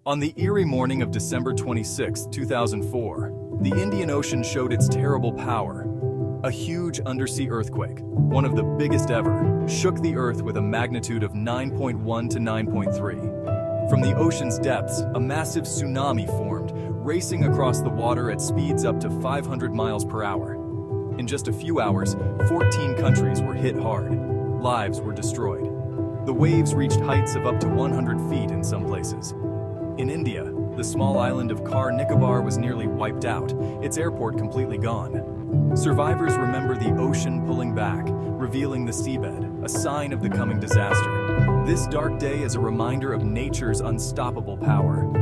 On the eerie morning of December 26, 2004, the Indian Ocean showed its terrible power. A huge undersea earthquake, one of the biggest ever, shook the Earth with a magnitude of 9.1 to 9.3. From the ocean's depths, a massive tsunami formed, racing across the water at speeds up to 500 miles per hour. In just a few hours, 14 countries were hit hard. Lives were destroyed. The waves reached heights of up to 100 feet in some places. In India, the small island of Car Nicobar was nearly wiped out, its airport completely gone. Survivors remember the ocean pulling back, revealing the seabed, a sign of the coming disaster. This dark day is a reminder of nature's unstoppable power.